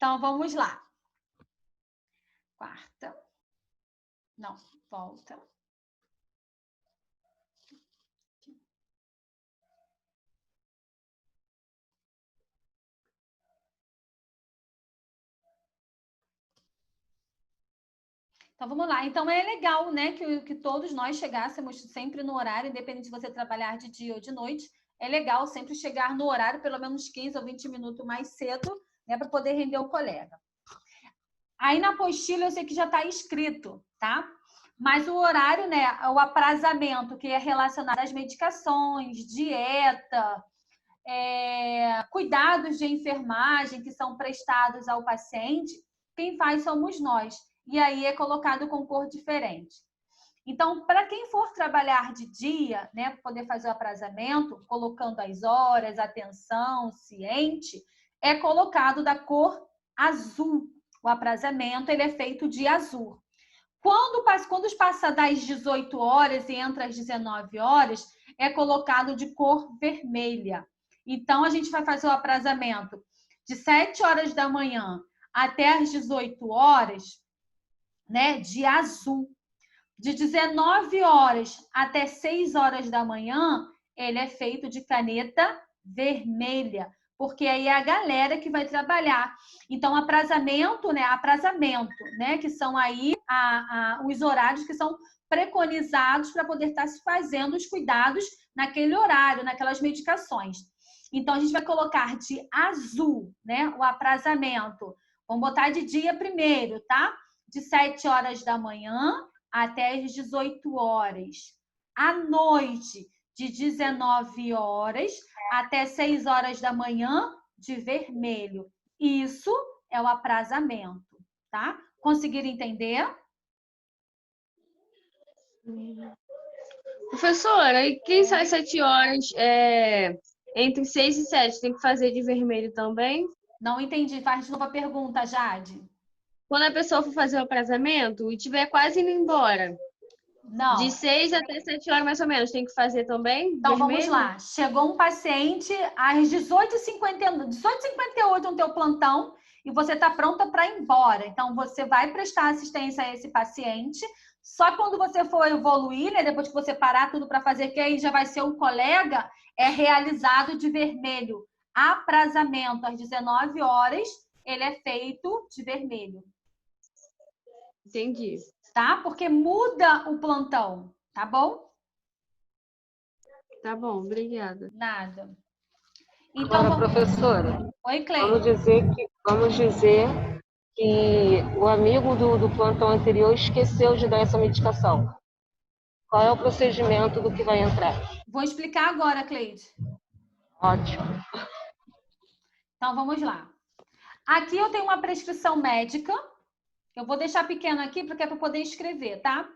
Então, vamos lá. Quarta. Não, volta. Então, vamos lá. Então, é legal, né, que todos nós chegássemos sempre no horário, independente de você trabalhar de dia ou de noite. É legal sempre chegar no horário, pelo menos 15 ou 20 minutos mais cedo, né, para poder render o colega. Aí, na apostila, eu sei que já está escrito, tá? Mas o horário, né, o aprazamento, que é relacionado às medicações, dieta, cuidados de enfermagem que são prestados ao paciente, quem faz somos nós. E aí é colocado com cor diferente. Então, para quem for trabalhar de dia, né, para poder fazer o aprazamento, colocando as horas, atenção, ciente, é colocado da cor azul. O aprazamento, ele é feito de azul. Quando passa das 18 horas e entra às 19 horas, é colocado de cor vermelha. Então, a gente vai fazer o aprazamento de 7 horas da manhã até às 18 horas, né, de azul. De 19 horas até 6 horas da manhã, ele é feito de caneta vermelha, porque aí é a galera que vai trabalhar. Então, aprazamento, né, que são aí os horários que são preconizados para poder estar se fazendo os cuidados naquele horário, naquelas medicações. Então, a gente vai colocar de azul, né, o aprazamento. Vamos botar de dia primeiro, tá? De 7 horas da manhã até as 18 horas. À noite, de 19 horas até 6 horas da manhã, de vermelho. Isso é o aprazamento, tá? Conseguiram entender? Professora, e quem sai 7 horas, entre 6 e 7, tem que fazer de vermelho também? Não entendi. Faz de novo a pergunta, Jade. Quando a pessoa for fazer o aprazamento e estiver quase indo embora, Não. de 6 até 7 horas mais ou menos, tem que fazer também? Então, vermelho? vamos lá. Chegou um paciente às 18h58 no teu plantão e você está pronta para ir embora. Então, você vai prestar assistência a esse paciente. Só quando você for evoluir, né, depois que você parar tudo para fazer, que aí já vai ser um colega, é realizado de vermelho. Aprazamento às 19 horas, ele é feito de vermelho. Entendi. Tá? Porque muda o plantão, tá bom? Tá bom, obrigada. Nada. Então, agora, professora, oi, Cleide. vamos dizer que o amigo do plantão anterior esqueceu de dar essa medicação. Qual é o procedimento do que vai entrar? Vou explicar agora, Cleide. Ótimo. Então, vamos lá. Aqui eu tenho uma prescrição médica. Eu vou deixar pequeno aqui porque é para poder escrever, tá?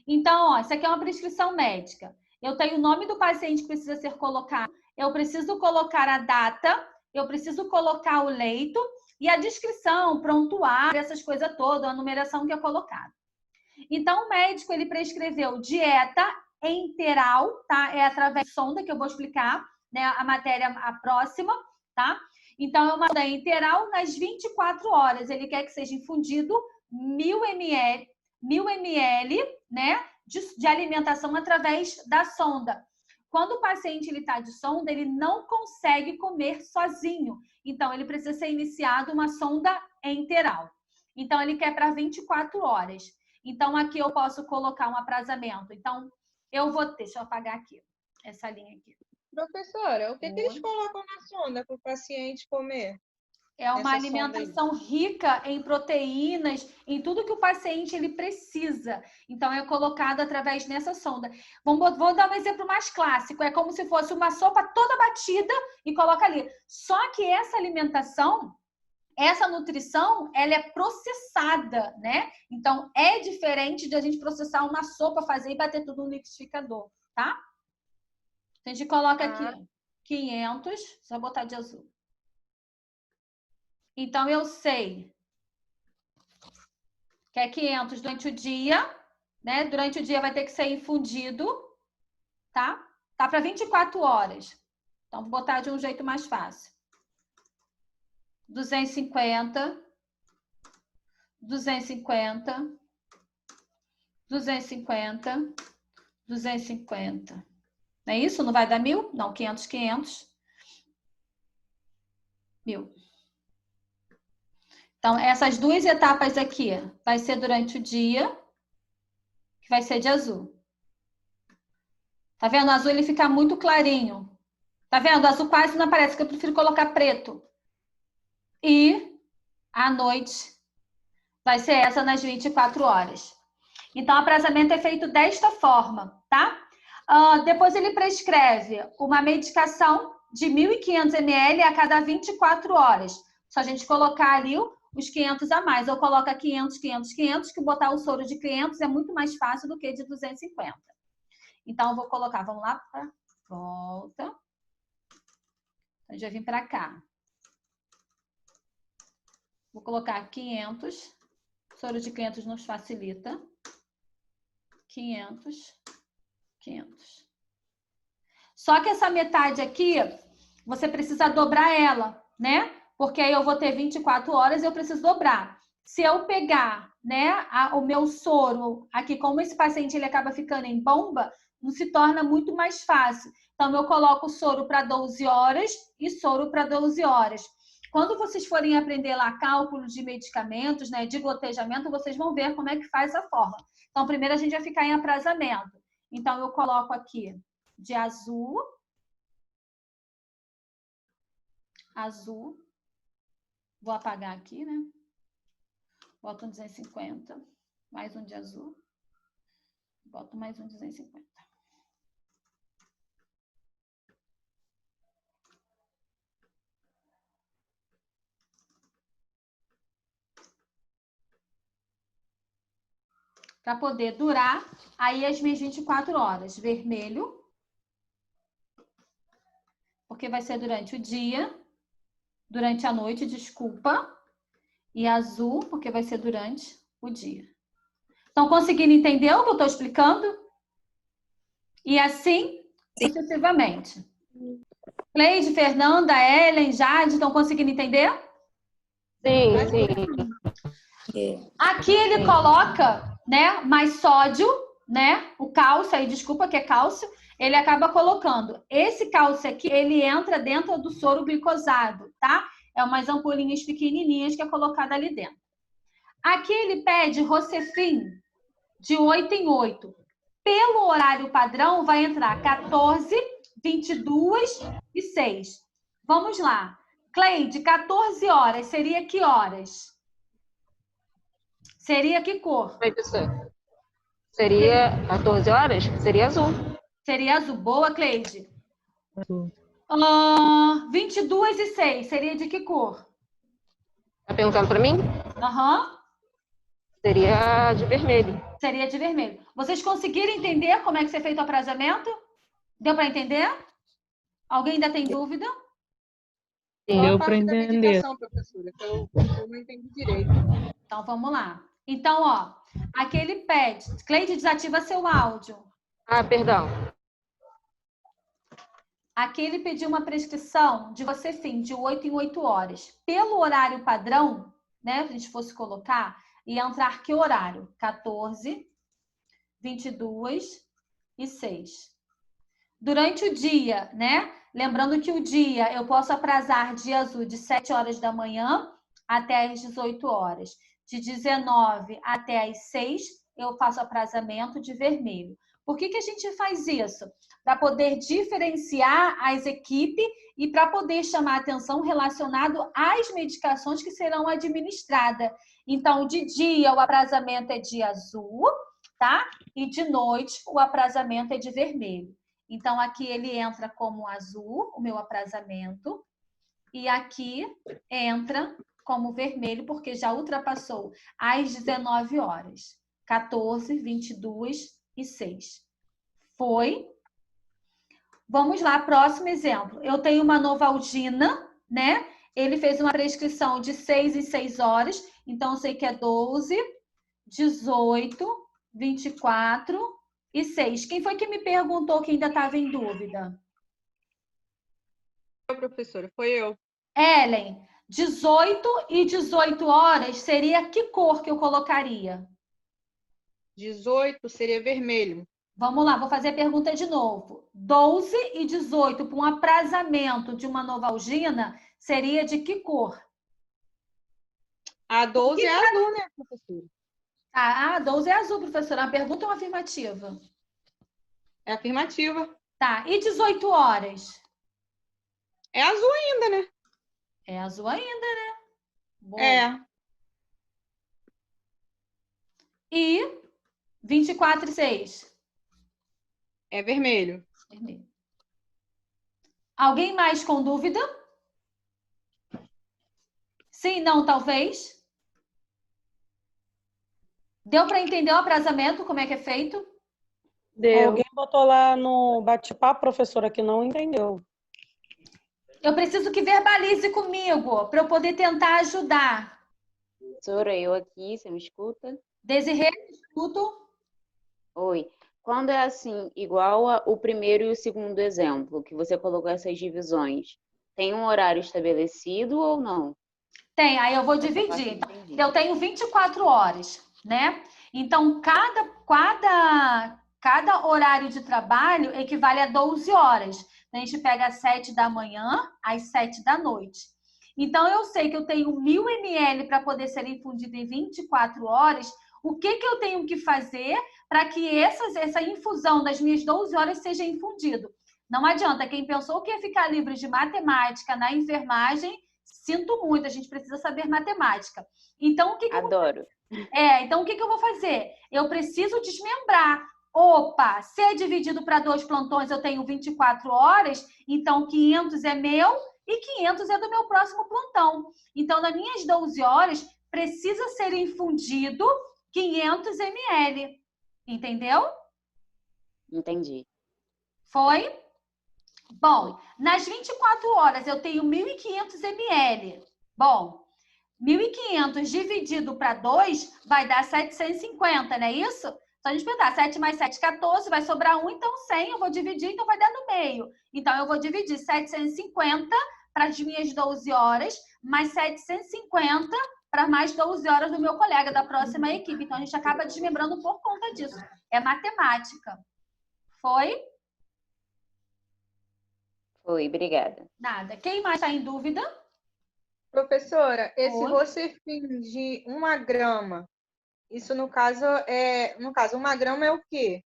Então, ó, isso aqui é uma prescrição médica. Eu tenho o nome do paciente que precisa ser colocado. Eu preciso colocar a data. Eu preciso colocar o leito e a descrição, prontuário, essas coisas todas, a numeração que é colocada. Então, o médico, ele prescreveu dieta enteral, tá? É através de sonda que eu vou explicar, né? A matéria a próxima, tá? Então, é uma sonda enteral nas 24 horas. Ele quer que seja infundido 1.000 ml, né? De alimentação através da sonda. Quando o paciente está de sonda, ele não consegue comer sozinho. Então, ele precisa ser iniciado uma sonda enteral. Então, ele quer para 24 horas. Então, aqui eu posso colocar um aprazamento. Então, deixa eu apagar aqui, essa linha aqui. Professora, o que eles colocam na sonda para o paciente comer? É uma alimentação rica em proteínas, em tudo que o paciente ele precisa. Então, é colocado através dessa sonda. Vou dar um exemplo mais clássico. É como se fosse uma sopa toda batida e coloca ali. Só que essa alimentação, essa nutrição, ela é processada, né? Então, é diferente de a gente processar uma sopa, fazer e bater tudo no liquidificador, tá? Então, a gente coloca aqui 500, só botar de azul. Então, eu sei que é 500 durante o dia, né? Durante o dia vai ter que ser infundido, tá? Tá para 24 horas. Então, vou botar de um jeito mais fácil. 250 250, 250, 250. Não é isso? Não vai dar 1.000? Não, 500, 500. 1.000. Então, essas duas etapas aqui vai ser durante o dia, que vai ser de azul. Tá vendo? O azul ele fica muito clarinho. Tá vendo? O azul quase não aparece, que eu prefiro colocar preto. E à noite vai ser essa nas 24 horas. Então, o aprazamento é feito desta forma, tá? Depois ele prescreve uma medicação de 1.500 ml a cada 24 horas. Só a gente colocar ali os 500 a mais. Ou coloca 500, 500, 500, que botar o soro de 500 é muito mais fácil do que de 250. Então, eu vou colocar, vamos lá, volta. A gente vai vir para cá. Vou colocar 500. Soro de 500 nos facilita. 500, 500. Só que essa metade aqui, você precisa dobrar ela, né? Porque aí eu vou ter 24 horas e eu preciso dobrar. Se eu pegar, né, o meu soro aqui, como esse paciente ele acaba ficando em bomba, não se torna muito mais fácil. Então, eu coloco soro para 12 horas e soro para 12 horas. Quando vocês forem aprender lá cálculo de medicamentos, né, de gotejamento, vocês vão ver como é que faz essa forma. Então, primeiro a gente vai ficar em aprazamento. Então, eu coloco aqui de azul. Azul. Vou apagar aqui, né? Boto um 250. Mais um de azul. Boto mais um 250. Para poder durar aí as minhas 24 horas. Vermelho, porque vai ser durante o dia, durante a noite, desculpa. E azul, porque vai ser durante o dia. Estão conseguindo entender o que eu estou explicando? E assim, sucessivamente. Cleide, Fernanda, Ellen, Jade, estão conseguindo entender? Sim, sim. Aqui ele coloca, né, mais sódio, né? O cálcio aí, desculpa, que é cálcio. Ele acaba colocando. Esse cálcio aqui, ele entra dentro do soro glicosado, tá? É umas ampolinhas pequenininhas que é colocada ali dentro. Aqui ele pede Rocefin de 8 em 8. Pelo horário padrão, vai entrar 14, 22 e 6. Vamos lá. Cleide, 14 horas, seria que horas? Seria que cor? Seria 14 horas? Seria azul. Seria azul. Boa, Cleide. Azul. 22 e 6, seria de que cor? Tá perguntando para mim? Aham. Seria de vermelho. Seria de vermelho. Vocês conseguiram entender como é que você feito o aprazamento? Deu para entender? Alguém ainda tem dúvida? Sim, deu para entender. Professora, que eu não entendi direito. Então, vamos lá. Então, ó, aqui ele pede. Cleide, desativa seu áudio. Ah, perdão. Aqui ele pediu uma prescrição de Rocefin de 8 em 8 horas. Pelo horário padrão, né, se a gente fosse colocar, ia entrar que horário? 14, 22 e 6. Durante o dia, né? Lembrando que o dia eu posso aprazar de azul de 7 horas da manhã até as 18 horas. De 19 até as 6, eu faço aprazamento de vermelho. Por que a gente faz isso? Para poder diferenciar as equipes e para poder chamar atenção relacionado às medicações que serão administradas. Então, de dia o aprazamento é de azul, tá? E de noite o aprazamento é de vermelho. Então, aqui ele entra como azul, o meu aprazamento, e aqui entra como vermelho, porque já ultrapassou às 19 horas. 14, 22 e 6. Foi. Vamos lá, próximo exemplo. Eu tenho uma Novalgina, né? Ele fez uma prescrição de 6 em 6 horas, então eu sei que é 12, 18, 24 e 6. Quem foi que me perguntou que ainda estava em dúvida? Professora, foi eu. Ellen, 18 e 18 horas seria que cor que eu colocaria? 18 seria vermelho. Vamos lá, vou fazer a pergunta de novo. 12 e 18 para um aprazamento de uma novalgina seria de que cor? A 12 é azul, né, professora? Ah, 12 é azul, professora. Uma pergunta ou uma afirmativa? É afirmativa. Tá, e 18 horas? É azul ainda, né? É azul ainda, né? Boa. É. E 24 e 6? É vermelho. Vermelho. Alguém mais com dúvida? Sim, não, talvez? Deu para entender o aprazamento, como é que é feito? Deu. Alguém botou lá no bate-papo, professora, que não entendeu. Eu preciso que verbalize comigo para eu poder tentar ajudar. Professora, eu aqui, você me escuta? Desirê, escuto. Oi. Quando é assim, igual o primeiro e o segundo exemplo, que você colocou essas divisões, tem um horário estabelecido ou não? Tem, aí eu vou Essa parte dividir. eu Então, entendi. eu tenho 24 horas, né? Então, cada horário de trabalho equivale a 12 horas. Então, a gente pega às 7 da manhã às 7 da noite. Então, eu sei que eu tenho 1.000 ml para poder ser infundido em 24 horas. O que eu tenho que fazer para que essa infusão das minhas 12 horas seja infundido? Não adianta. Quem pensou que ia ficar livre de matemática na enfermagem, sinto muito, a gente precisa saber matemática. Então, o que eu Adoro. então, o que eu vou fazer? Eu preciso desmembrar. Opa, se é dividido para 2 plantões, eu tenho 24 horas, então 500 é meu e 500 é do meu próximo plantão. Então, nas minhas 12 horas, precisa ser infundido 500 ml. Entendeu? Entendi. Foi? Bom, nas 24 horas eu tenho 1.500 ml. Bom, 1.500 dividido para 2 vai dar 750, não é isso? Então, a gente pensar, 7 mais 7, 14, vai sobrar 1, então 100, eu vou dividir, então vai dar no meio. Então, eu vou dividir 750 para as minhas 12 horas, mais 750 para mais 12 horas do meu colega da próxima equipe. Então, a gente acaba desmembrando por conta disso. É matemática. Foi? Foi, obrigada. Nada. Quem mais está em dúvida? Professora, esse Oi. Rocefin de 1 grama, isso no caso, 1 grama é o quê?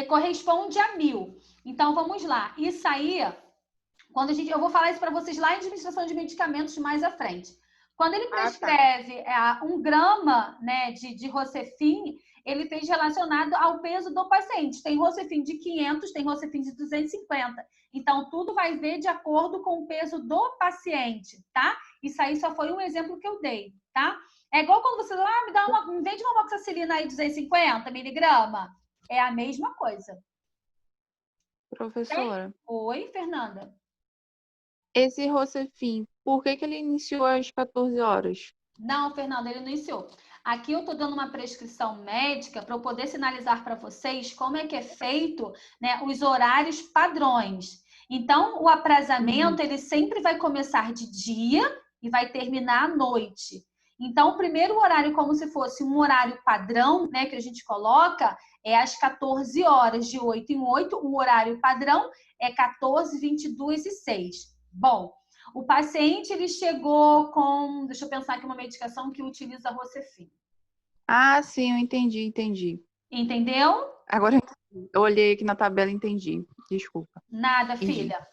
Corresponde a 1.000. Então, vamos lá. Isso aí, eu vou falar isso para vocês lá em administração de medicamentos mais à frente. Quando ele prescreve 1 grama, né, de Rocefin, ele fez relacionado ao peso do paciente. Tem Rocefin de 500, tem Rocefin de 250. Então, tudo vai ver de acordo com o peso do paciente, tá? Isso aí só foi um exemplo que eu dei, tá? É igual quando você me vende uma amoxicilina aí 250 miligrama. É a mesma coisa. Professora, Oi, Fernanda. esse Rocefin, por que ele iniciou às 14 horas? Não, Fernanda, ele não iniciou. Aqui eu estou dando uma prescrição médica para eu poder sinalizar para vocês como é que é feito, né, os horários padrões. Então, o aprazamento, ele sempre vai começar de dia e vai terminar à noite. Então, o primeiro horário, como se fosse um horário padrão, né, que a gente coloca, é às 14 horas, de 8 em 8. O horário padrão é 14, 22 e 6. Bom, o paciente, ele chegou com, deixa eu pensar aqui, uma medicação que utiliza Rocefin. Ah, sim, eu entendi. Entendeu? Agora eu olhei aqui na tabela e entendi. Desculpa. Nada, Entendi. filha.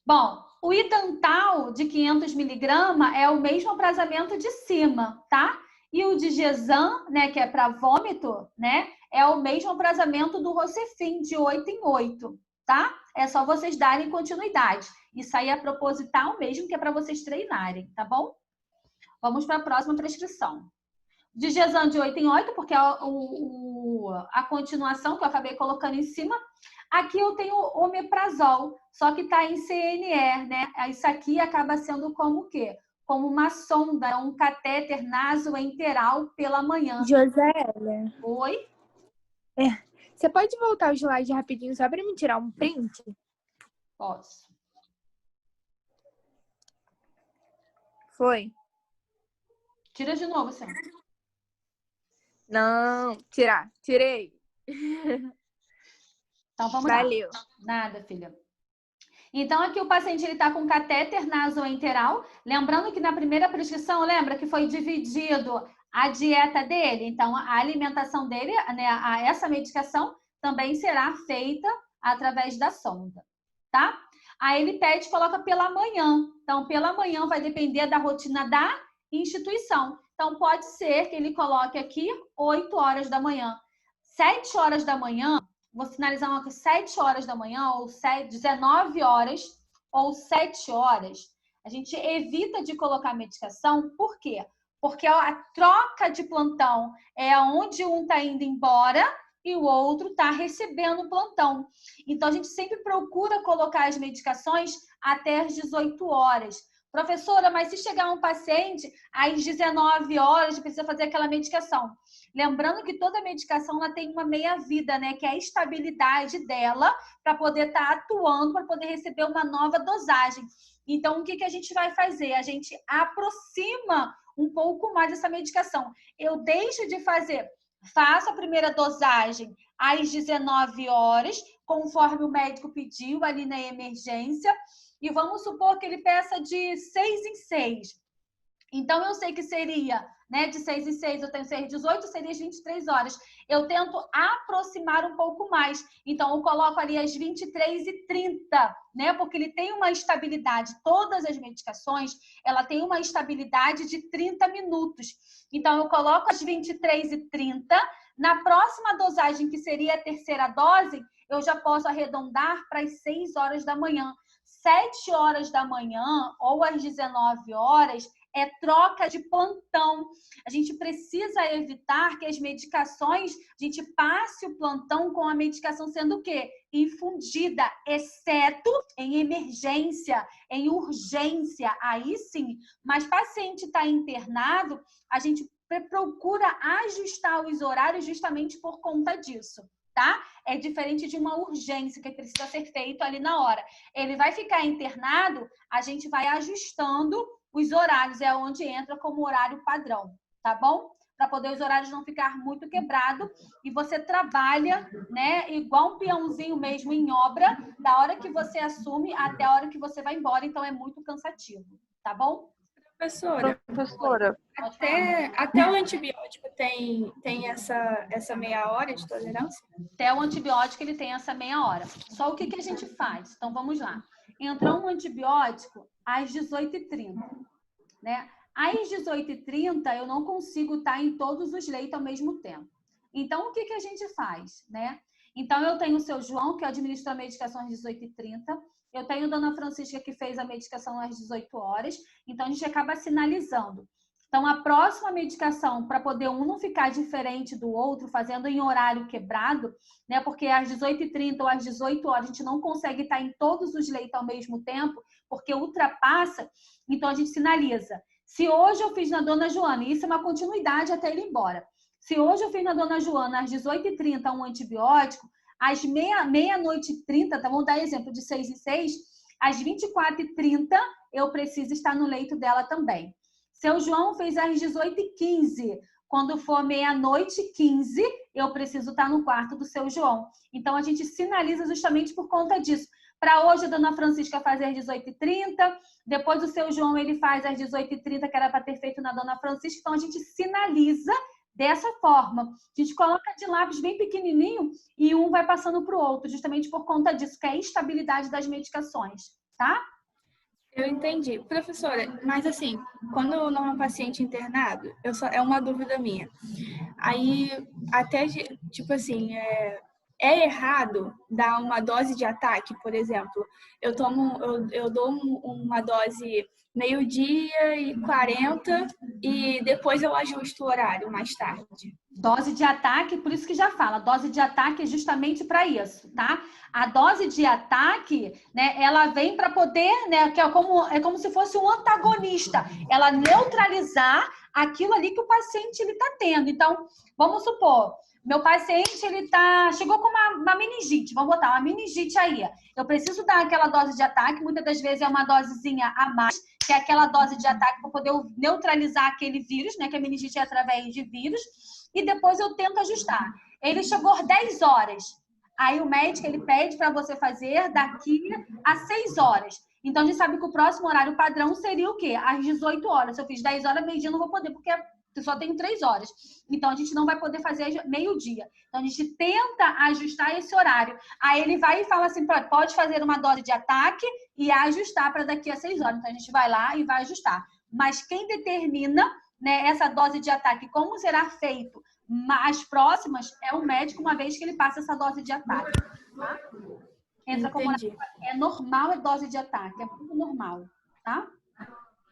Bom, o Idantal de 500 miligramas é o mesmo aprazamento de cima, tá? E o de Gezan, né, que é para vômito, né, é o mesmo aprazamento do Rocefin, de 8 em 8, tá? É só vocês darem continuidade. Isso aí é proposital mesmo, que é para vocês treinarem, tá bom? Vamos para a próxima prescrição. De Gezan de 8 em 8, porque é a continuação que eu acabei colocando em cima. Aqui eu tenho omeprazol, só que está em CNE, né? Isso aqui acaba sendo como o quê? Como uma sonda, um catéter nasoenteral pela manhã. Josélia, Oi? você pode voltar o slide rapidinho só para me tirar um print? Posso. Foi? Tira de novo, Sam. Não, tirei. Então, vamos Valeu. lá. Nada, filha. Então, aqui o paciente está com catéter nasoenteral. Lembrando que na primeira prescrição, lembra que foi dividido a dieta dele. Então, a alimentação dele, né, essa medicação também será feita através da sonda, tá? Aí ele pede, coloca pela manhã. Então, pela manhã vai depender da rotina da instituição. Então, pode ser que ele coloque aqui 8 horas da manhã. 7 horas da manhã, vou sinalizar uma coisa, 7 horas da manhã, ou 19 horas, ou 7 horas, a gente evita de colocar medicação. Por quê? Porque a troca de plantão é onde um está indo embora e o outro está recebendo o plantão. Então, a gente sempre procura colocar as medicações até as 18 horas. Professora, mas se chegar um paciente às 19 horas, precisa fazer aquela medicação. Lembrando que toda medicação ela tem uma meia-vida, né? Que é a estabilidade dela para poder estar atuando, para poder receber uma nova dosagem. Então, o que a gente vai fazer? A gente aproxima um pouco mais essa medicação. Eu deixo de fazer, faço a primeira dosagem às 19 horas, conforme o médico pediu ali na emergência, e vamos supor que ele peça de 6 em 6. Então, eu sei que seria, né, de 6 em 6, eu tenho 6 em 18, seria as 23 horas. Eu tento aproximar um pouco mais. Então, eu coloco ali as 23h30, né, porque ele tem uma estabilidade. Todas as medicações, ela tem uma estabilidade de 30 minutos. Então, eu coloco as 23h30. Na próxima dosagem, que seria a terceira dose, eu já posso arredondar para as 6 horas da manhã. 7 horas da manhã ou às 19 horas é troca de plantão. A gente precisa evitar que as medicações, a gente passe o plantão com a medicação sendo o quê? Infundida, exceto em emergência, em urgência, aí sim. Mas paciente está internado, a gente procura ajustar os horários justamente por conta disso. Tá? É diferente de uma urgência que precisa ser feito ali na hora. Ele vai ficar internado, a gente vai ajustando os horários, é onde entra como horário padrão, tá bom? Para poder os horários não ficar muito quebrado e você trabalha, né, igual um peãozinho mesmo em obra, da hora que você assume até a hora que você vai embora, então é muito cansativo, tá bom? Professora, até o antibiótico tem essa meia hora de tolerância? Até o antibiótico ele tem essa meia hora. Só o que a gente faz? Então, vamos lá. Entrou um antibiótico às 18h30, né? Às 18h30, eu não consigo estar em todos os leitos ao mesmo tempo. Então, o que a gente faz, né? Então, eu tenho o seu João, que administra a medicação às 18h30. Eu tenho a dona Francisca, que fez a medicação às 18 horas. Então, a gente acaba sinalizando. Então, a próxima medicação, para poder um não ficar diferente do outro, fazendo em horário quebrado, né? Porque às 18h30 ou às 18 horas, a gente não consegue estar em todos os leitos ao mesmo tempo, porque ultrapassa. Então, a gente sinaliza. Se hoje eu fiz na dona Joana, e isso é uma continuidade até ele ir embora. Se hoje eu fiz na dona Joana às 18h30 um antibiótico, às meia-noite e 30, tá? Vamos dar exemplo de 6 em 6, às 24h30 eu preciso estar no leito dela também. Seu João fez às 18h15. Quando for meia-noite e 15, eu preciso estar no quarto do seu João. Então, a gente sinaliza justamente por conta disso. Para hoje, a dona Francisca faz às 18h30. Depois, o seu João ele faz às 18h30, que era para ter feito na dona Francisca. Então, a gente sinaliza dessa forma. A gente coloca de lápis bem pequenininho e um vai passando para o outro, justamente por conta disso, que é a estabilidade das medicações, tá? Eu entendi. Professora, mas assim, quando não é um paciente internado, é uma dúvida minha. Aí, até, tipo assim, é errado dar uma dose de ataque, por exemplo. Eu dou uma dose 12h40 e depois eu ajusto o horário mais tarde. Dose de ataque, por isso que já fala, dose de ataque é justamente para isso, tá? A dose de ataque, né, ela vem para poder, né, que é como se fosse um antagonista, ela neutralizar aquilo ali que o paciente ele tá tendo. Então, vamos supor, meu paciente ele chegou com uma meningite, vamos botar uma meningite aí. Eu preciso dar aquela dose de ataque, muitas das vezes é uma dosezinha a mais, que é aquela dose de ataque para poder neutralizar aquele vírus, né? Que a meningite é através de vírus. E depois eu tento ajustar. Ele chegou 10 horas. Aí o médico, ele pede para você fazer daqui a 6 horas. Então, a gente sabe que o próximo horário padrão seria o quê? Às 18 horas. Se eu fiz 10 horas, meio-dia, eu não vou poder, porque eu só tenho 3 horas. Então, a gente não vai poder fazer meio-dia. Então, a gente tenta ajustar esse horário. Aí ele vai e fala assim, pode fazer uma dose de ataque e ajustar para daqui a 6 horas. Então, a gente vai lá e vai ajustar. Mas quem determina, né, essa dose de ataque, como será feito as próximas, é o médico, uma vez que ele passa essa dose de ataque. Tá? Entra como é normal a dose de ataque, é muito normal, tá?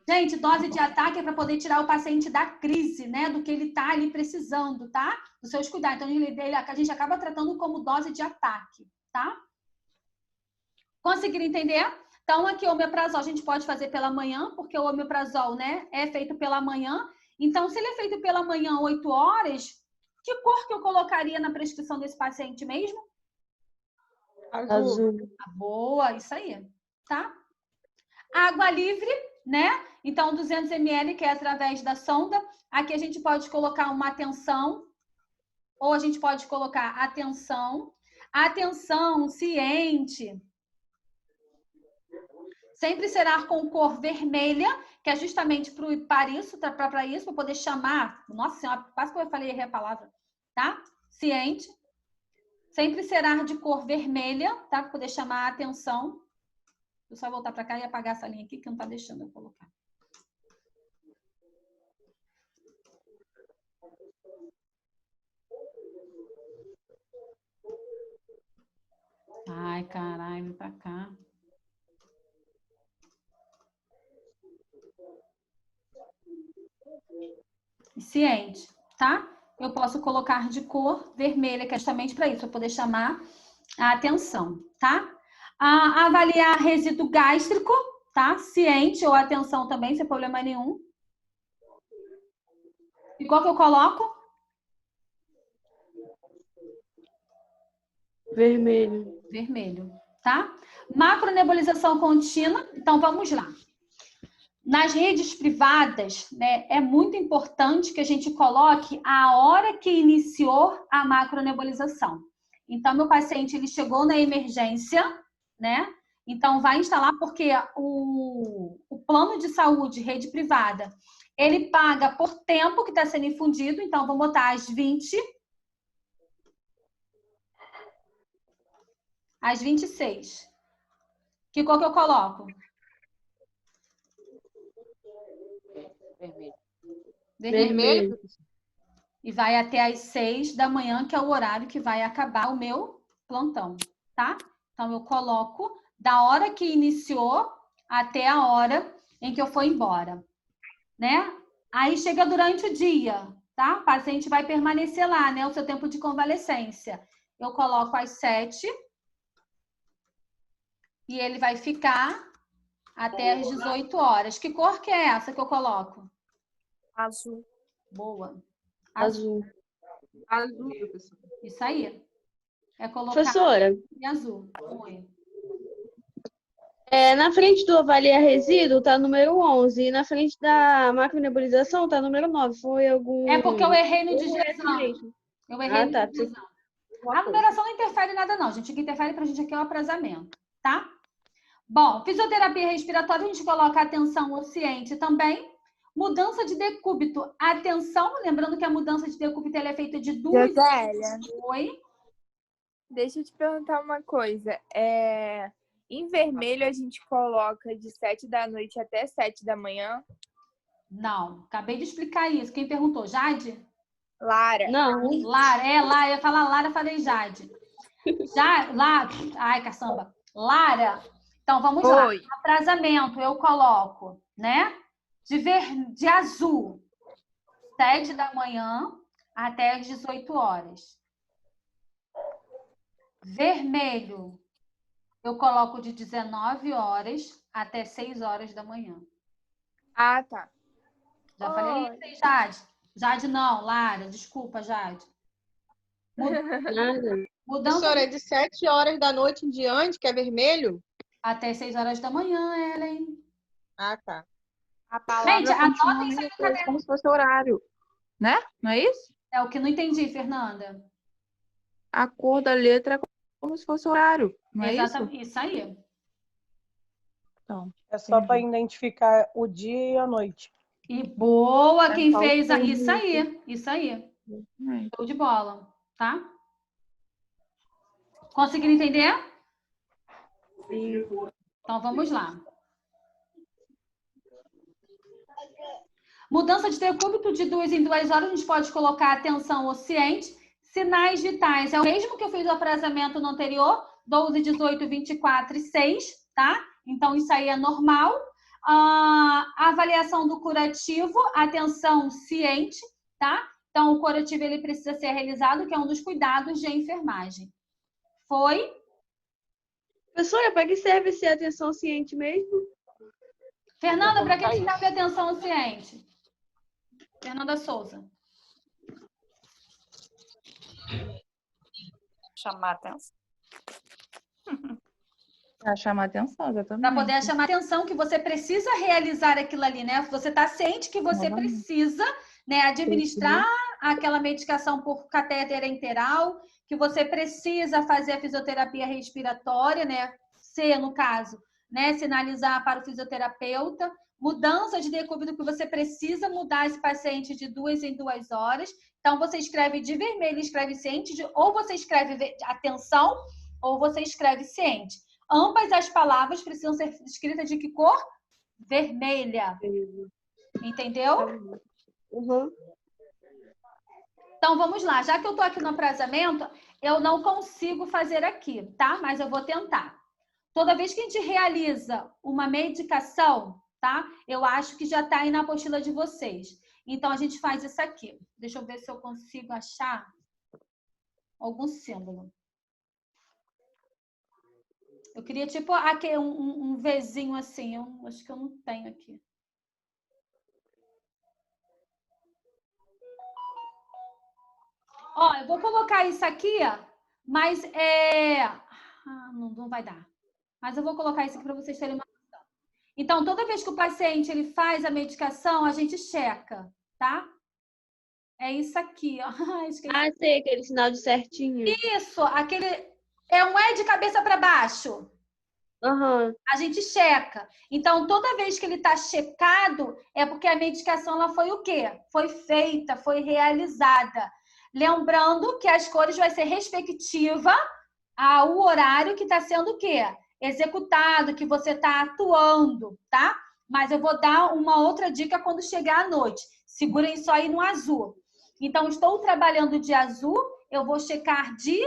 Gente, dose de ataque é para poder tirar o paciente da crise, né? Do que ele está ali precisando, tá? Dos seus cuidados. Então, a gente acaba tratando como dose de ataque, tá? Conseguiram entender? Então, aqui o omeprazol a gente pode fazer pela manhã, porque o omeprazol, né, é feito pela manhã. Então, se ele é feito pela manhã, 8 horas, que cor que eu colocaria na prescrição desse paciente mesmo? Azul. Boa, isso aí, tá? Água livre, né? Então, 200 ml, que é através da sonda. Aqui a gente pode colocar uma atenção, ou a gente pode colocar atenção. Atenção, ciente. Sempre será com cor vermelha, que é justamente para isso, para poder chamar. Nossa Senhora, quase que eu falei errei a palavra, tá? Ciente. Sempre será de cor vermelha, tá? Para poder chamar a atenção. Vou só voltar para cá e apagar essa linha aqui, que não está deixando eu colocar. Ai, caralho, vem pra cá. Ciente, tá? Eu posso colocar de cor vermelha, que é justamente para isso, para poder chamar a atenção, tá? Avaliar resíduo gástrico, tá? Ciente ou atenção também, sem problema nenhum. E qual que eu coloco? Vermelho. Vermelho, tá? Macronebulização contínua. Então, vamos lá. Nas redes privadas, né, é muito importante que a gente coloque a hora que iniciou a macronebulização. Então, meu paciente, ele chegou na emergência, né? Então, vai instalar, porque o plano de saúde, rede privada, ele paga por tempo que está sendo infundido. Então, vou botar às 20, às 26. Que cor que eu coloco? Vermelho. Vermelho. E vai até às 6 da manhã, que é o horário que vai acabar o meu plantão, tá? Então, eu coloco da hora que iniciou até a hora em que eu for embora, né? Aí chega durante o dia, tá? O paciente vai permanecer lá, né? O seu tempo de convalescência. Eu coloco às 7 e ele vai ficar até às 18 horas. Que cor que é essa que eu coloco? Azul. Boa. Azul. Azul, professor. Isso aí. É colocar Professora, em azul. Oi. na frente do avaliar resíduo tá número 11 e na frente da macronebulização tá número 9. Foi algum... É porque eu errei no erro esse digestão. mesmo. Eu errei no tá. digestão. A numeração não interfere em nada, não, gente. O que interfere pra gente aqui é o aprasamento, tá? Bom, fisioterapia respiratória, a gente coloca atenção ao ciente também. Mudança de decúbito. Atenção, lembrando que a mudança de decúbito ela é feita de 2... Josélia, Oi? deixa eu te perguntar uma coisa. Em vermelho a gente coloca de 7 da noite até 7 da manhã? Não, acabei de explicar isso. Quem perguntou? Jade? Lara. Não. Lara, Lara, eu ia falar Lara, falei Jade. Ai, caçamba. Lara, então vamos lá. Oi. Aprasamento, eu coloco, né? De azul, 7 da manhã até as 18 horas. Vermelho, eu coloco de 19 horas até 6 horas da manhã. Ah, tá. Já falei isso aí, Jade? Jade não, Lara, desculpa, Jade. Nada. Mudança Professora, é de 7 horas da noite em diante, que é vermelho? até 6 horas da manhã, Ellen. Ah, tá. A palavra Gente, continua anotem a isso aí mesma no coisa, caderno. como se fosse horário, né? Não é isso? É o que não entendi, Fernanda. A cor da letra é como se fosse horário, não é isso? Exatamente, isso aí. Então, É só para entendi. identificar o dia e a noite. E boa É quem só o fez isso turno. aí. Isso aí. Exatamente. Show de bola, tá? Conseguiram entender? Então vamos lá. Mudança de decúbito de 2 em 2 horas, a gente pode colocar atenção oficiente. Sinais vitais, é o mesmo que eu fiz o aprazamento no anterior, 12, 18, 24 e 6, tá? Então isso aí é normal. A avaliação do curativo, atenção ciente, tá? Então o curativo ele precisa ser realizado, que é um dos cuidados de enfermagem. Foi? Professora, para que serve esse atenção ciente mesmo? Fernanda, para que colocar serve atenção ciente? Fernanda Souza. Chamar atenção. Para chamar atenção, Para exatamente. poder chamar atenção que você precisa realizar aquilo ali, né? Você está ciente que você Exatamente. precisa, né, administrar aquela medicação por catéter enteral, que você precisa fazer a fisioterapia respiratória, né? C, no caso, né? Sinalizar para o fisioterapeuta. Mudança de decúbito que você precisa mudar esse paciente de 2 em 2 horas. Então, você escreve de vermelho, escreve ciente, ou você escreve atenção, ou você escreve ciente. Ambas as palavras precisam ser escritas de que cor? Vermelha. Entendeu? Uhum. Então, vamos lá. Já que eu tô aqui no aprazamento, eu não consigo fazer aqui, tá? Mas eu vou tentar. Toda vez que a gente realiza uma medicação, tá? Eu acho que já tá aí na apostila de vocês. Então, a gente faz isso aqui. Deixa eu ver se eu consigo achar algum símbolo. Eu queria, tipo, aqui, um Vzinho assim. Eu acho que eu não tenho aqui. Ó, eu vou colocar isso aqui, mas não vai dar. Mas eu vou colocar isso aqui para vocês terem uma noção. Então, toda vez que o paciente ele faz a medicação, a gente checa, tá? É isso aqui, ó. Ah, sei, aquele sinal de certinho. Isso, aquele é um E de cabeça para baixo. Uhum. A gente checa. Então, toda vez que ele está checado, é porque a medicação ela foi o quê? Foi feita, foi realizada. Lembrando que as cores vai ser respectiva ao horário que está sendo o quê? Executado, que você está atuando, tá? Mas eu vou dar uma outra dica quando chegar à noite. Segurem isso aí no azul. Então, estou trabalhando de azul, eu vou checar de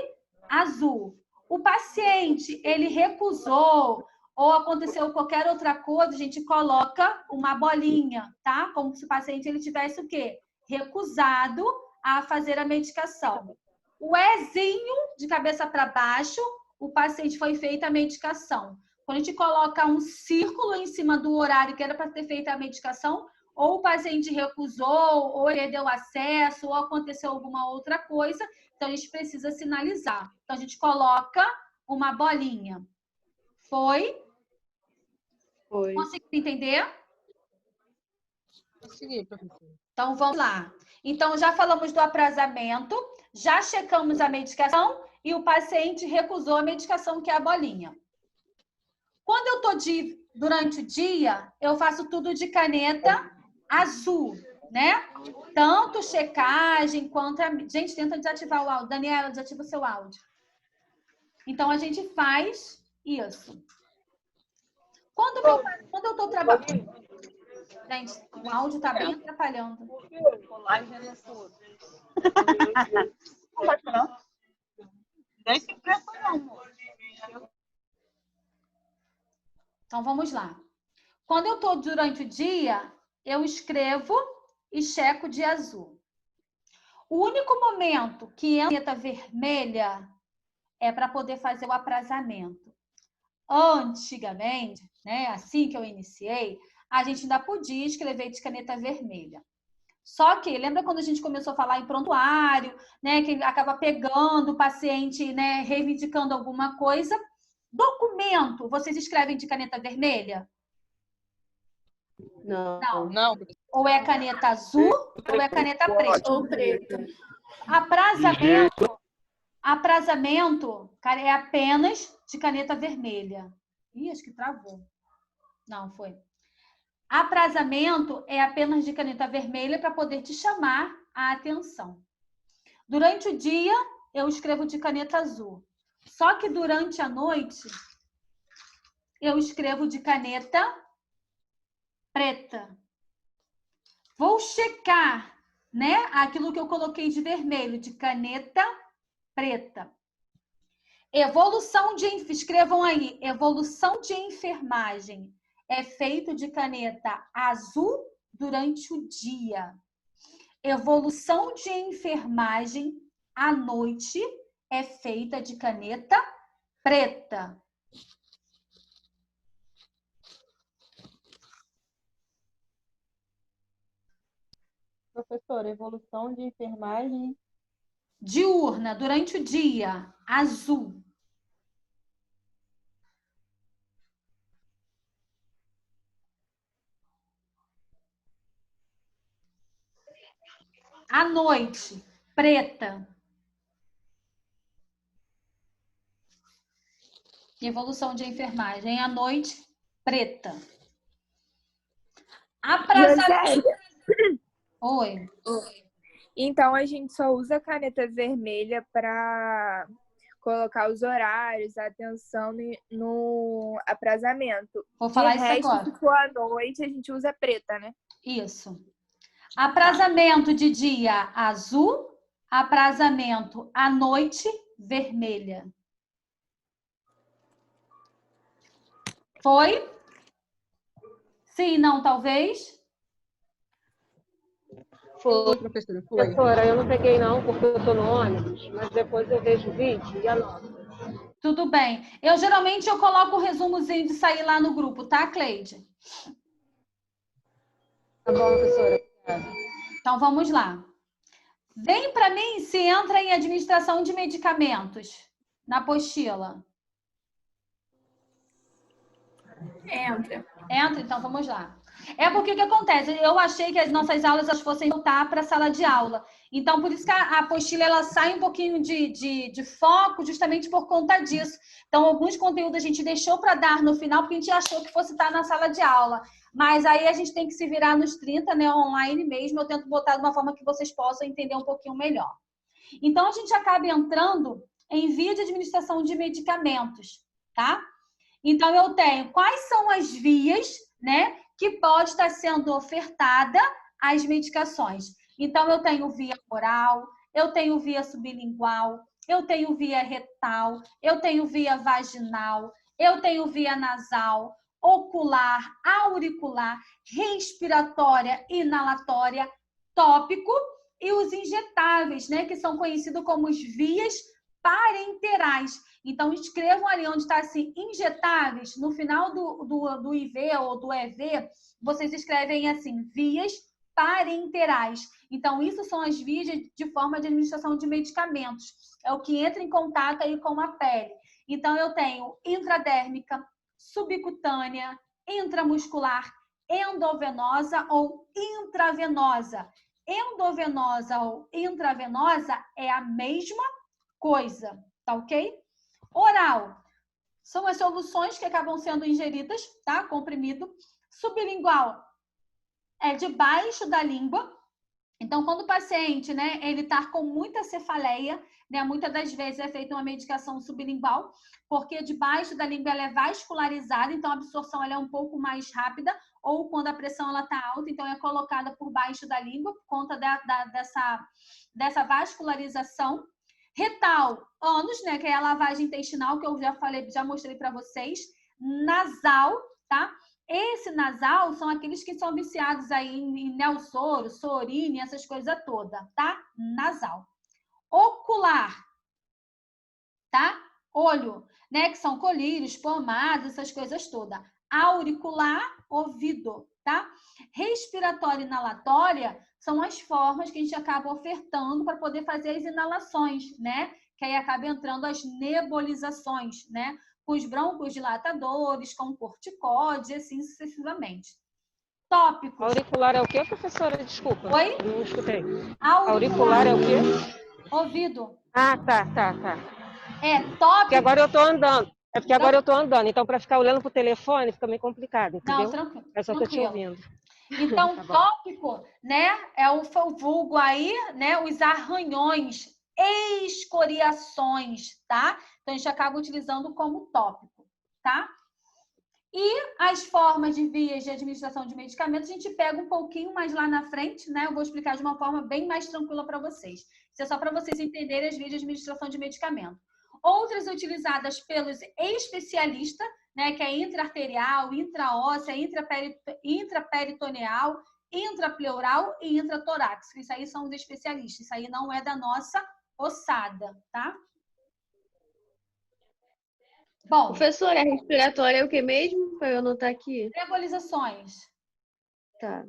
azul. O paciente, ele recusou ou aconteceu qualquer outra coisa, a gente coloca uma bolinha, tá? Como se o paciente ele tivesse o quê? Recusado a fazer a medicação. O Ezinho, de cabeça para baixo, o paciente foi feita a medicação. Quando a gente coloca um círculo em cima do horário que era para ter feito a medicação, ou o paciente recusou, ou ele deu acesso, ou aconteceu alguma outra coisa, então a gente precisa sinalizar. Então a gente coloca uma bolinha. Foi? Foi. Conseguiu entender? Consegui, professor. Então vamos lá. Então já falamos do aprazamento, já checamos a medicação e o paciente recusou a medicação, que é a bolinha. Quando eu tô durante o dia, eu faço tudo de caneta azul, né? Tanto checagem quanto gente, tenta desativar o áudio. Daniela, desativa o seu áudio. Então a gente faz isso. Quando eu tô trabalhando, gente, o áudio tá bem atrapalhando. Não pode não? Deixa que pressa não, amor. Então vamos lá. Quando eu tô durante o dia, eu escrevo e checo de azul. O único momento que entra a caneta vermelha é para poder fazer o aprazamento. Antigamente, né, assim que eu iniciei, a gente ainda podia escrever de caneta vermelha. Só que, lembra quando a gente começou a falar em prontuário, né, que acaba pegando o paciente, né, reivindicando alguma coisa? Documento, vocês escrevem de caneta vermelha? Não. Não. Ou é caneta azul ou é caneta preta. Ou preto. Aprazamento, cara, é apenas de caneta vermelha. Ih, acho que travou. Não, foi. Aprazamento é apenas de caneta vermelha para poder te chamar a atenção. Durante o dia, eu escrevo de caneta azul. Só que durante a noite, eu escrevo de caneta preta. Vou checar, né, aquilo que eu coloquei de vermelho, de caneta preta. Escrevam aí, evolução de enfermagem é feito de caneta azul durante o dia. Evolução de enfermagem à noite é feita de caneta preta. Professora, evolução de enfermagem. Diurna, durante o dia, azul. À noite, preta. Evolução de enfermagem. À noite, preta. Aprazamento. Oi. Então, a gente só usa caneta vermelha para colocar os horários, a atenção no aprazamento. Vou falar isso resto, agora. Se for à noite, a gente usa preta, né? Isso. Aprazamento de dia, azul. Aprazamento à noite, vermelha. Foi? Sim, não, talvez? Foi, professora, foi. professora, eu não peguei não, porque eu estou no ônibus, mas depois eu vejo o vídeo e anoto. Tudo bem. Geralmente eu coloco o resumozinho de sair lá no grupo, tá, Cleide? Tá bom, professora. Obrigada. Então vamos lá. Vem para mim se entra em administração de medicamentos na apostila. Entra. Entra, então vamos lá. É porque o que acontece? Eu achei que as nossas aulas elas fossem voltar para a sala de aula. Então, por isso que a apostila ela sai um pouquinho de foco, justamente por conta disso. Então, alguns conteúdos a gente deixou para dar no final, porque a gente achou que fosse estar na sala de aula. Mas aí a gente tem que se virar nos 30, né? Online mesmo. Eu tento botar de uma forma que vocês possam entender um pouquinho melhor. Então, a gente acaba entrando em via de administração de medicamentos, tá? Então, eu tenho quais são as vias, né, que pode estar sendo ofertada as medicações. Então, eu tenho via oral, eu tenho via sublingual, eu tenho via retal, eu tenho via vaginal, eu tenho via nasal, ocular, auricular, respiratória, inalatória, tópico e os injetáveis, né, que são conhecidos como as vias parenterais. Então, escrevam ali onde está assim, injetáveis, no final do IV ou do EV, vocês escrevem assim, vias parenterais. Então, isso são as vias de forma de administração de medicamentos. É o que entra em contato aí com a pele. Então, eu tenho intradérmica, subcutânea, intramuscular, endovenosa ou intravenosa. Endovenosa ou intravenosa é a mesma coisa, tá ok? Oral são as soluções que acabam sendo ingeridas, tá? Comprimido. Sublingual é debaixo da língua. Então, quando o paciente, né, ele tá com muita cefaleia, né, muitas das vezes é feita uma medicação sublingual, porque debaixo da língua ela é vascularizada, então a absorção ela é um pouco mais rápida, ou quando a pressão ela tá alta, então é colocada por baixo da língua, por conta dessa vascularização. Retal, ânus, né, que é a lavagem intestinal, que eu já falei, já mostrei para vocês. Nasal, tá? Esse nasal são aqueles que são viciados aí em Nelsoro, Sorine, essas coisas todas, tá? Nasal. Ocular, tá? Olho, né, que são colírios, pomadas, essas coisas todas. Auricular, ouvido, tá? Respiratória e inalatória são as formas que a gente acaba ofertando para poder fazer as inalações, né? Que aí acaba entrando as nebulizações, né? Com os broncodilatadores, com corticóide, assim sucessivamente. Tópicos. Auricular é o quê, professora? Desculpa. Oi? Não escutei. Auricular Auricular é o quê? ouvido. Ah, tá. É tópico. Porque agora eu tô andando. É porque agora eu tô andando. Então, para ficar olhando pro telefone, fica meio complicado, entendeu? Não, tranquilo. Eu só tô te ouvindo. Então, Tá bom. tópico, né, é o vulgo aí, né, os arranhões, escoriações, tá? Então, a gente acaba utilizando como tópico, tá? E as formas de vias de administração de medicamentos, a gente pega um pouquinho mais lá na frente, né? Eu vou explicar de uma forma bem mais tranquila para vocês. Isso é só para vocês entenderem as vias de administração de medicamento. Outras utilizadas pelos especialistas, né? Que é intraarterial, intraóssea, intraperitoneal, intrapleural e intratorácica. Isso aí são os especialistas. Isso aí não é da nossa ossada, tá? Bom, Professora, a respiratória é o que mesmo? Para eu anotar aqui. nebulizações. Tá.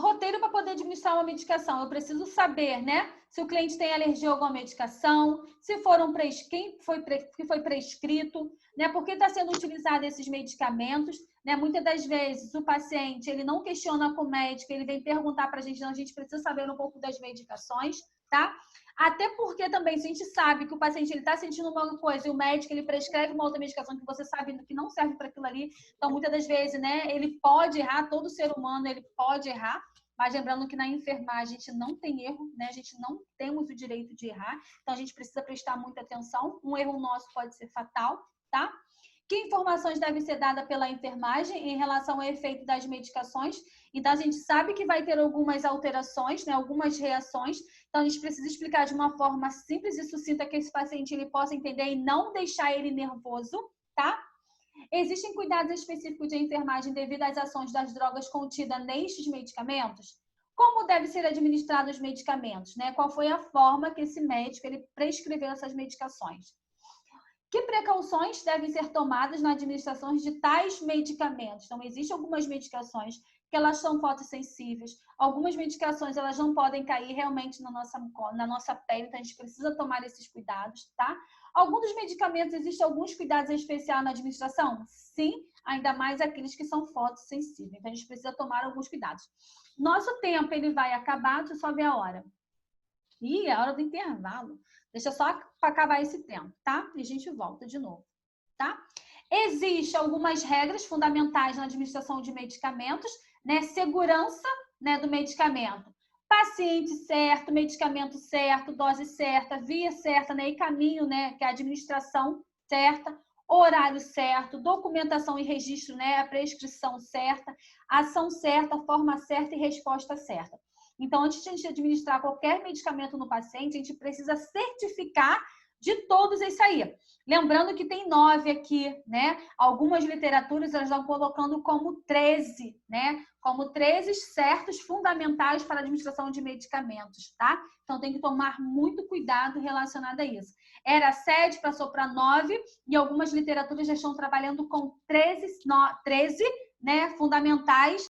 Roteiro para poder administrar uma medicação. Eu preciso saber, né? Se o cliente tem alergia a alguma medicação, se foram quem foi prescrito, né? Por que está sendo utilizado esses medicamentos, né? Muitas das vezes o paciente ele não questiona com o médico, ele vem perguntar para a gente, não, a gente precisa saber um pouco das medicações, tá? Até porque também, se a gente sabe que o paciente está sentindo uma coisa e o médico ele prescreve uma outra medicação que você sabe que não serve para aquilo ali, então muitas das vezes, né, ele pode errar, todo ser humano ele pode errar, mas lembrando que na enfermagem a gente não tem erro, né, a gente não temos o direito de errar, então a gente precisa prestar muita atenção, um erro nosso pode ser fatal, tá? Que informações devem ser dadas pela enfermagem em relação ao efeito das medicações? Então, a gente sabe que vai ter algumas alterações, né, algumas reações. Então, a gente precisa explicar de uma forma simples e sucinta que esse paciente ele possa entender e não deixar ele nervoso, tá? Existem cuidados específicos de enfermagem devido às ações das drogas contidas nestes medicamentos? Como deve ser administrados os medicamentos, né? Qual foi a forma que esse médico ele prescreveu essas medicações? Que precauções devem ser tomadas na administração de tais medicamentos? Então, existem algumas medicações que elas são fotossensíveis, algumas medicações elas não podem cair realmente na nossa pele, então a gente precisa tomar esses cuidados, tá? Alguns dos medicamentos, existem alguns cuidados especiais na administração? Sim, ainda mais aqueles que são fotossensíveis, então a gente precisa tomar alguns cuidados. Nosso tempo, ele vai acabar, deixa eu só ver a hora. Ih, é a hora do intervalo. Deixa só para acabar esse tempo, tá? E a gente volta de novo, tá? Existem algumas regras fundamentais na administração de medicamentos, né? Segurança, né, do medicamento. Paciente certo, medicamento certo, dose certa, via certa, né? E caminho, né? Que é a administração certa, horário certo, documentação e registro, né? A prescrição certa, ação certa, forma certa e resposta certa. Então, antes de a gente administrar qualquer medicamento no paciente, a gente precisa certificar de todos isso aí. Lembrando que tem 9 aqui, né? Algumas literaturas elas estão colocando como 13, né? Como 13 certos fundamentais para a administração de medicamentos, tá? Então, tem que tomar muito cuidado relacionado a isso. Era 7, passou para 9 e algumas literaturas já estão trabalhando com 13, né? Fundamentais